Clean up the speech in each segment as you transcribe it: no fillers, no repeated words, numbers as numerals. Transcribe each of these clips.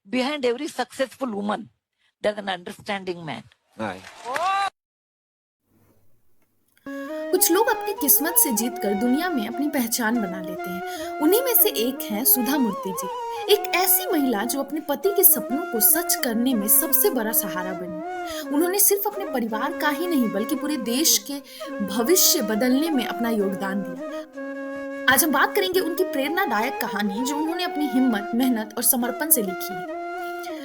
behind every successful woman, there's an understanding man. कुछ लोग अपनी किस्मत से जीतकर दुनिया में अपनी पहचान बना लेते हैं। उन्हीं में से एक है सुधा मूर्ति जी, एक ऐसी महिला जो अपने पति के सपनों को सच करने में सबसे बड़ा सहारा बनी। उन्होंने सिर्फ अपने परिवार का ही नहीं बल्कि पूरे देश के भविष्य बदलने में अपना योगदान दिया। आज हम बात करेंगे उनकी प्रेरणादायक कहानी जो उन्होंने अपनी हिम्मत, मेहनत और समर्पण से लिखी है।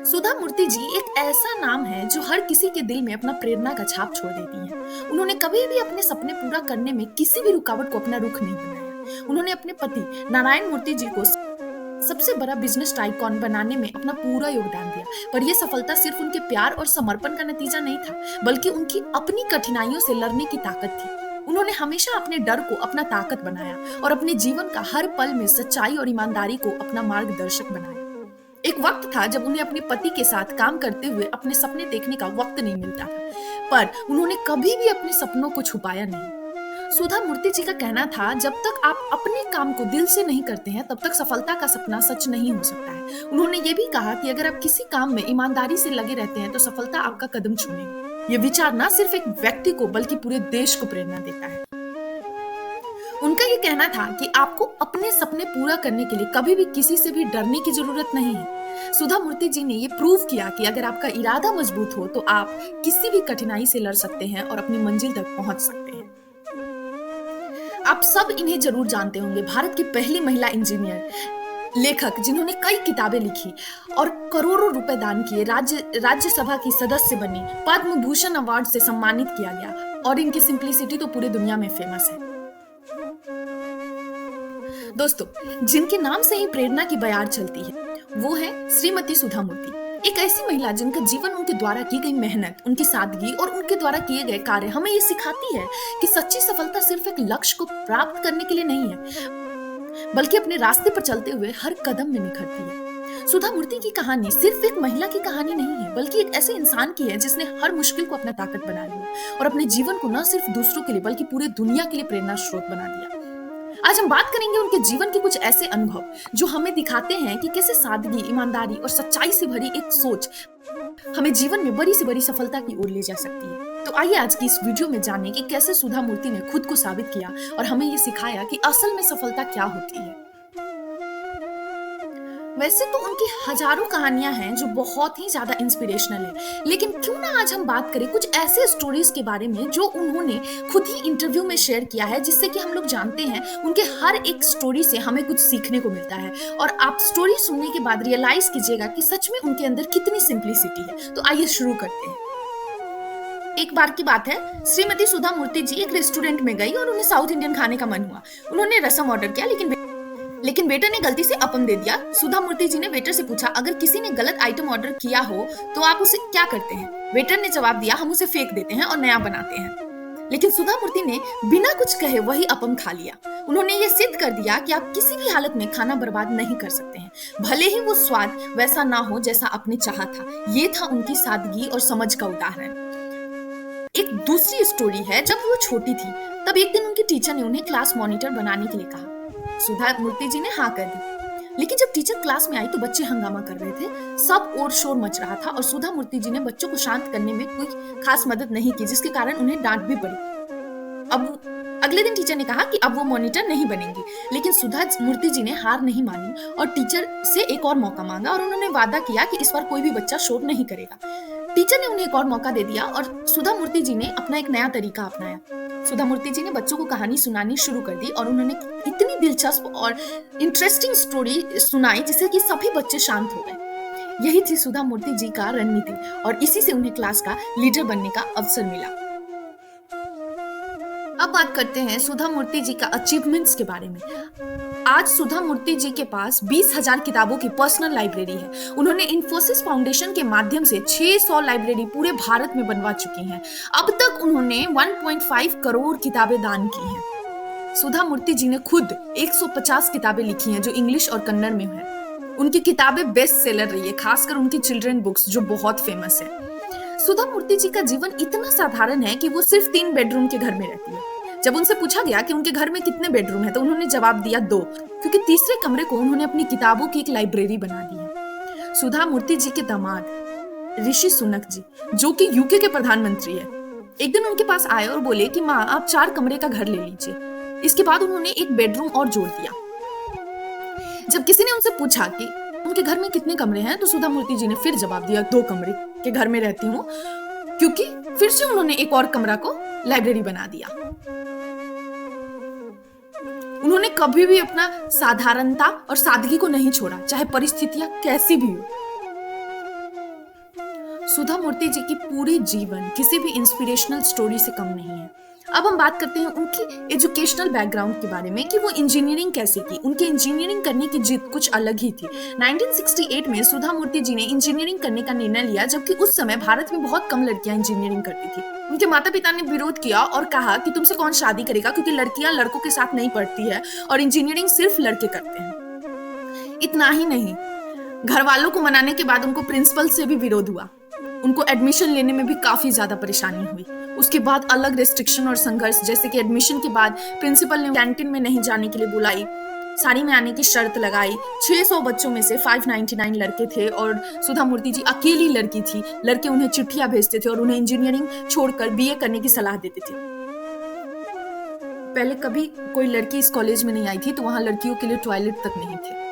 सुधा मूर्ति जी एक ऐसा नाम है जो हर किसी के दिल में अपना प्रेरणा का छाप छोड़ देती हैं। उन्होंने कभी भी अपने सपने पूरा करने में किसी भी रुकावट को अपना रुख नहीं बनाया। उन्होंने अपने पति नारायण मूर्ति जी को सबसे बड़ा बिजनेस टाइकॉन बनाने में अपना पूरा योगदान दिया, पर यह सफलता सिर्फ उनके प्यार और समर्पण का नतीजा नहीं था, बल्कि उनकी अपनी कठिनाइयों से लड़ने की ताकत थी। उन्होंने हमेशा अपने डर को अपना ताकत बनाया और अपने जीवन का हर पल में सच्चाई और ईमानदारी को अपना मार्गदर्शक बनाया। एक वक्त था जब उन्हें अपने पति के साथ काम करते हुए अपने सपने देखने का वक्त नहीं मिलता था, पर उन्होंने कभी भी अपने सपनों को छुपाया नहीं। सुधा मूर्ति जी का कहना था, जब तक आप अपने काम को दिल से नहीं करते हैं तब तक सफलता का सपना सच नहीं हो सकता है। उन्होंने ये भी कहा कि अगर आप किसी काम में ईमानदारी से लगे रहते हैं तो सफलता आपका कदम छूनेगी। ये विचार न सिर्फ एक व्यक्ति को बल्कि पूरे देश को प्रेरणा देता है। उनका ये कहना था कि आपको अपने सपने पूरा करने के लिए कभी भी किसी से भी डरने की जरूरत नहीं है। सुधा मूर्ति जी ने ये प्रूव किया कि अगर आपका इरादा मजबूत हो तो आप किसी भी कठिनाई से लड़ सकते हैं और अपनी मंजिल तक पहुंच सकते हैं। आप सब इन्हें जरूर जानते होंगे, भारत की पहली महिला इंजीनियर, लेखक जिन्होंने कई किताबें लिखी और करोड़ों रुपए दान किए, राज्यसभा की सदस्य बनी, पद्म भूषण अवार्ड से सम्मानित किया गया और इनकी सिंप्लिसिटी तो पूरी दुनिया में फेमस है। दोस्तों, जिनके नाम से ही प्रेरणा की बयार चलती है वो है श्रीमती सुधा मूर्ति, एक ऐसी महिला जिनका जीवन, उनके द्वारा की गई मेहनत, उनकी सादगी और उनके द्वारा किए गए कार्य हमें ये सिखाती है कि सच्ची सफलता सिर्फ एक लक्ष्य को प्राप्त करने के लिए नहीं है, बल्कि अपने रास्ते पर चलते हुए हर कदम में निखरती है। सुधा मूर्ति की कहानी सिर्फ एक महिला की कहानी नहीं है, बल्कि एक ऐसे इंसान की है जिसने हर मुश्किल को अपना ताकत बना लिया और अपने जीवन को न सिर्फ दूसरों के लिए बल्कि पूरे दुनिया के लिए प्रेरणा स्रोत बना दिया। आज हम बात करेंगे उनके जीवन के कुछ ऐसे अनुभव जो हमें दिखाते हैं कि कैसे सादगी, ईमानदारी और सच्चाई से भरी एक सोच हमें जीवन में बड़ी से बड़ी सफलता की ओर ले जा सकती है। तो आइए आज की इस वीडियो में जानें कि कैसे सुधा मूर्ति ने खुद को साबित किया और हमें ये सिखाया कि असल में सफलता क्या होती है। वैसे तो उनकी हजारों कहानियां हैं जो बहुत ही ज्यादा इंस्पिरेशनल है, लेकिन क्यों ना आज हम बात करें कुछ ऐसे स्टोरीज के बारे में जो उन्होंने खुद ही इंटरव्यू में शेयर किया है, जिससे कि हम लोग जानते हैं उनके हर एक स्टोरी से हमें कुछ सीखने को मिलता है और आप स्टोरी सुनने के बाद रियलाइज कीजिएगा कि सच में उनके अंदर कितनी सिंप्लिसिटी है। तो आइए शुरू करते हैं। एक बार की बात है, श्रीमती सुधा मूर्ति जी एक रेस्टोरेंट में गई और उन्हें साउथ इंडियन खाने का मन हुआ। उन्होंने रसम ऑर्डर किया, लेकिन वेटर ने गलती से अपम दे दिया। सुधा मूर्ति जी ने वेटर से पूछा, अगर किसी ने गलत आइटम ऑर्डर किया हो तो आप उसे क्या करते हैं? वेटर ने जवाब दिया, हम उसे फेंक देते हैं और नया बनाते हैं। लेकिन सुधा मूर्ति ने बिना कुछ कहे वही अपम खा लिया। उन्होंने ये सिद्ध कर दिया कि आप किसी भी हालत में खाना बर्बाद नहीं कर सकते हैं, भले ही वो स्वाद वैसा ना हो जैसा आपने चाहा था। ये था उनकी सादगी और समझ का उदाहरण। एक दूसरी स्टोरी है, जब वो छोटी थी तब एक दिन उनकी टीचर ने उन्हें क्लास मॉनिटर बनाने के लिए कहा। सुधा मूर्ति जी ने हाँ कर दी, लेकिन जब टीचर क्लास में आई तो बच्चे हंगामा कर रहे थे, सब और शोर मच रहा था और सुधा मूर्ति जी ने बच्चों को शांत करने में कोई खास मदद नहीं की, जिसके कारण उन्हें डांट भी पड़ी। अब अगले दिन टीचर ने कहा कि अब वो मॉनिटर नहीं बनेंगी, लेकिन सुधा मूर्ति जी ने हार नहीं मानी और टीचर से एक और मौका मांगा और उन्होंने वादा किया कि इस बार कोई भी बच्चा शोर नहीं करेगा। टीचर ने उन्हें एक और मौका दे दिया और सुधा मूर्ति जी ने अपना एक नया तरीका अपनाया। सुधा मूर्ति जी ने बच्चों को कहानी सुनानी शुरू कर दी और उन्होंने इतनी दिलचस्प और इंटरेस्टिंग स्टोरी सुनाई जिससे कि सभी बच्चे शांत हो गए। यही थी सुधा मूर्ति जी का रणनीति और इसी से उन्हें क्लास का लीडर बनने का अवसर मिला। अब बात करते हैं सुधा मूर्ति जी का अचीवमेंट्स के बारे में। आज सुधा मूर्ति जी के पास 20,000 किताबों की पर्सनल लाइब्रेरी है। उन्होंने इन्फोसिस फाउंडेशन के माध्यम से 600 लाइब्रेरी पूरे भारत में बनवा चुकी हैं। अब तक उन्होंने 1.5 करोड़ किताबें दान की हैं। सुधा मूर्ति जी ने खुद 150 किताबें लिखी हैं जो इंग्लिश और कन्नड़ में हैं। उनकी किताबें बेस्ट सेलर रही है, खासकर उनकी चिल्ड्रन बुक्स जो बहुत फेमस है। सुधा मूर्ति जी का जीवन इतना साधारण है कि वो सिर्फ 3 बेडरूम के घर में रहती है। जब उनसे पूछा गया कि उनके घर में कितने बेडरूम है तो उन्होंने जवाब दिया 2, क्योंकि तीसरे कमरे को उन्होंने अपनी किताबों की एक लाइब्रेरी बना दी है। सुधा मूर्ति जी के दामाद ऋषि सुनक जी, जो कि यूके के प्रधानमंत्री है, एक दिन उनके पास आए और बोले कि माँ आप 4 कमरे का घर ले लीजिए। इसके बाद उन्होंने एक बेडरूम और जोड़ दिया। जब किसी ने उनसे पूछा कि उनके घर में कितने कमरे हैं, तो सुधा मूर्ति जी ने फिर जवाब दिया 2 कमरे के घर में रहती हूँ, क्योंकि फिर से उन्होंने एक और कमरा को लाइब्रेरी बना दिया। उन्होंने कभी भी अपना साधारणता और सादगी को नहीं छोड़ा, चाहे परिस्थितियां कैसी भी हो। सुधा मूर्ति जी की पूरी जीवन किसी भी इंस्पिरेशनल स्टोरी से कम नहीं है। अब हम बात करते हैं उनकी एजुकेशनल बैकग्राउंड के बारे में कि वो इंजीनियरिंग कैसे की। उनके इंजीनियरिंग करने की जिद कुछ अलग ही थी। 1968 में सुधा मूर्ति जी ने इंजीनियरिंग करने का निर्णय लिया, जबकि उस समय भारत में बहुत कम लड़कियां इंजीनियरिंग करती थी। उनके माता पिता ने विरोध किया और कहा कि तुमसे कौन शादी करेगा, क्योंकि लड़कियां लड़कों के साथ नहीं पढ़ती है और इंजीनियरिंग सिर्फ लड़के करते हैं। इतना ही नहीं, घर वालों को मनाने के बाद उनको प्रिंसिपल से भी विरोध हुआ। उनको एडमिशन लेने में भी काफी ज्यादा परेशानी हुई। उसके बाद अलग रेस्ट्रिक्शन और संघर्ष, जैसे कि एडमिशन के बाद प्रिंसिपल ने कैंटीन में नहीं जाने के लिए बुलाई, साड़ी में आने की शर्त लगाई। 600 बच्चों में से 599 लड़के थे और सुधा मूर्ति जी अकेली लड़की थी। लड़के उन्हें चिट्ठियां भेजते थे और उन्हें इंजीनियरिंग छोड़कर बीए करने की सलाह देते थे। पहले कभी कोई लड़की इस कॉलेज में नहीं आई थी, तो वहां लड़कियों के लिए टॉयलेट तक नहीं थे।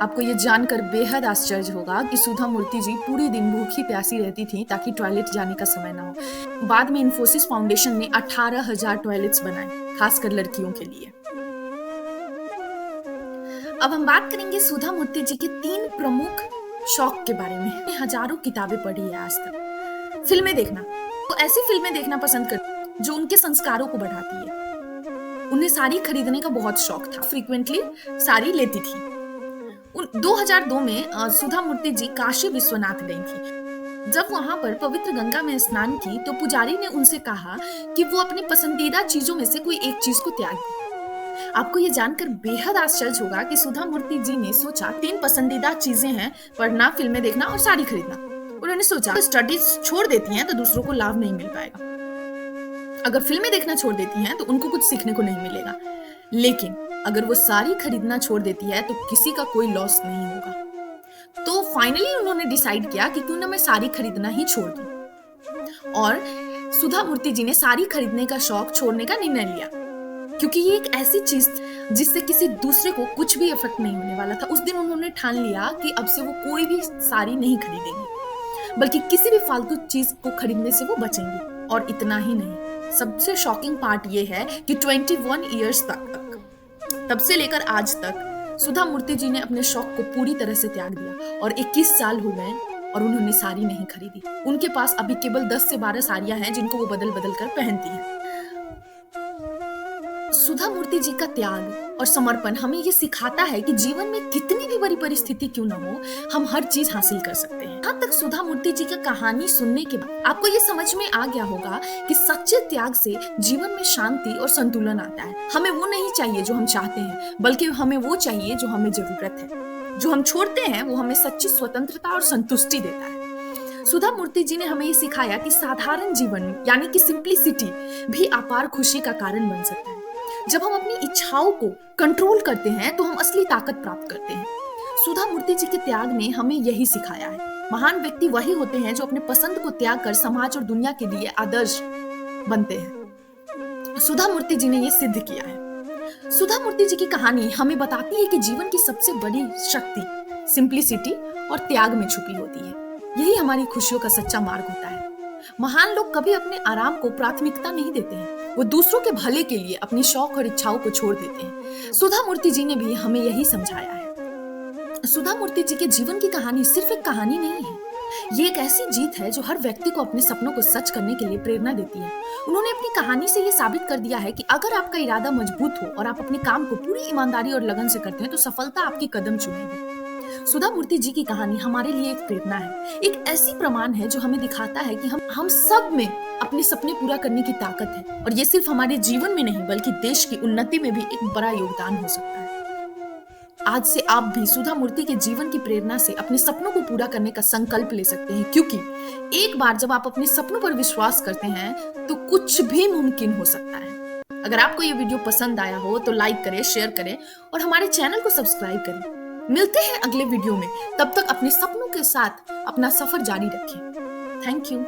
आपको ये जानकर बेहद आश्चर्य होगा कि सुधा मूर्ति जी पूरे दिन भूखी प्यासी रहती थी ताकि टॉयलेट जाने का समय ना हो। बाद में इन्फोसिस फाउंडेशन ने 18,000 टॉयलेट्स बनाए, खासकर लड़कियों के लिए। अब हम बात करेंगे सुधा मूर्ति जी के 3 प्रमुख शौक के बारे में। हजारों किताबें पढ़ी है आज तक। फिल्में देखना, तो ऐसी फिल्में देखना पसंद करती जो उनके संस्कारों को बढ़ाती है। उन्हें साड़ी खरीदने का बहुत शौक था, फ्रीक्वेंटली साड़ी लेती थी। 2002 में सुधा मूर्ति जी काशी विश्वनाथ गई थी। जब वहां पर पवित्र गंगा में स्नान की, तो पुजारी ने उनसे कहा कि वो अपनी पसंदीदा चीजों में से कोई एक चीज को त्याग दे। आपको ये जानकर बेहद आश्चर्य होगा कि सुधा मूर्ति जी ने सोचा 3 पसंदीदा चीजें हैं, पढ़ना, फिल्में देखना और साड़ी खरीदना। उन्होंने सोचा स्टडीज छोड़ देती हैं तो दूसरों को लाभ नहीं मिल पाएगा, अगर फिल्में देखना छोड़ देती हैं तो उनको कुछ सीखने को नहीं मिलेगा, लेकिन अगर वो साड़ी खरीदना छोड़ देती है तो किसी का कोई लॉस नहीं होगा। तो फाइनली उन्होंने डिसाइड किया कि क्यों ना मैं साड़ी खरीदना ही छोड़ दूं। और सुधा मूर्ति जी ने साड़ी खरीदने का शौक छोड़ने का निर्णय लिया, क्योंकि ये एक ऐसी चीज जिससे किसी दूसरे को कुछ भी इफेक्ट नहीं होने वाला था। उस दिन उन्होंने ठान लिया कि अब से वो कोई भी साड़ी नहीं खरीदेंगे, बल्कि किसी भी फालतू चीज को खरीदने से वो बचेंगे। और इतना ही नहीं, सबसे शॉकिंग पार्ट ये है कि 21 ईयर्स तब से लेकर आज तक सुधा मूर्ति जी ने अपने शौक को पूरी तरह से त्याग दिया और 21 साल हो गए और उन्होंने साड़ी नहीं खरीदी। उनके पास अभी केवल 10 से 12 साड़ियां हैं जिनको वो बदल बदल कर पहनती हैं। सुधा मूर्ति जी का त्याग और समर्पण हमें ये सिखाता है कि जीवन में कितनी भी बड़ी परिस्थिति क्यों ना हो, हम हर चीज हासिल कर सकते हैं। यहाँ तक सुधा मूर्ति जी की कहानी सुनने के बाद आपको ये समझ में आ गया होगा कि सच्चे त्याग से जीवन में शांति और संतुलन आता है। हमें वो नहीं चाहिए जो हम चाहते हैं, बल्कि हमें वो चाहिए जो हमें जरूरत है। जो हम छोड़ते हैं वो हमें सच्ची स्वतंत्रता और संतुष्टि देता है। सुधा मूर्ति जी ने हमें ये सिखाया कि साधारण जीवन यानी कि सिंप्लिसिटी भी अपार खुशी का कारण बन सकता है। जब हम अपनी इच्छाओं को कंट्रोल करते हैं तो हम असली ताकत प्राप्त करते हैं। सुधा मूर्ति जी के त्याग ने हमें यही सिखाया है। महान व्यक्ति वही होते हैं जो अपने पसंद को त्याग कर समाज और दुनिया के लिए आदर्श बनते हैं। सुधा मूर्ति जी ने यह सिद्ध किया है। सुधा मूर्ति जी की कहानी हमें बताती है कि जीवन की सबसे बड़ी शक्ति सिंप्लिसिटी और त्याग में छुपी होती है। यही हमारी खुशियों का सच्चा मार्ग होता है। महान लोग कभी अपने आराम को प्राथमिकता नहीं देते हैं, वो दूसरों के भले के लिए अपनी शौक और इच्छाओं को छोड़ देते हैं। सुधा मूर्ति जी ने भी हमें यही समझाया है। सुधा मूर्ति जी के जीवन की कहानी सिर्फ एक कहानी नहीं है, ये एक ऐसी जीत है जो हर व्यक्ति को अपने सपनों को सच करने के लिए प्रेरणा देती है। उन्होंने अपनी कहानी से ये साबित कर दिया है कि अगर आपका इरादा मजबूत हो और आप अपने काम को पूरी ईमानदारी और लगन से करते हैं तो सफलता आपकी कदम चूमेगी। सुधा मूर्ति जी की कहानी हमारे लिए एक प्रेरणा है, एक ऐसी प्रमाण है जो हमें दिखाता है कि हम सब में अपने सपने पूरा करने की ताकत है और ये सिर्फ हमारे जीवन में नहीं बल्कि देश की उन्नति में भी एक बड़ा योगदान हो सकता है। आज से आप भी सुधा मूर्ति के जीवन की प्रेरणा से अपने सपनों को पूरा करने का संकल्प ले सकते हैं, क्योंकि एक बार जब आप अपने सपनों पर विश्वास करते हैं तो कुछ भी मुमकिन हो सकता है। अगर आपको ये वीडियो पसंद आया हो तो लाइक करें, शेयर करें और हमारे चैनल को सब्सक्राइब करें। मिलते हैं अगले वीडियो में, तब तक अपने सपनों के साथ अपना सफर जारी रखें। Thank you.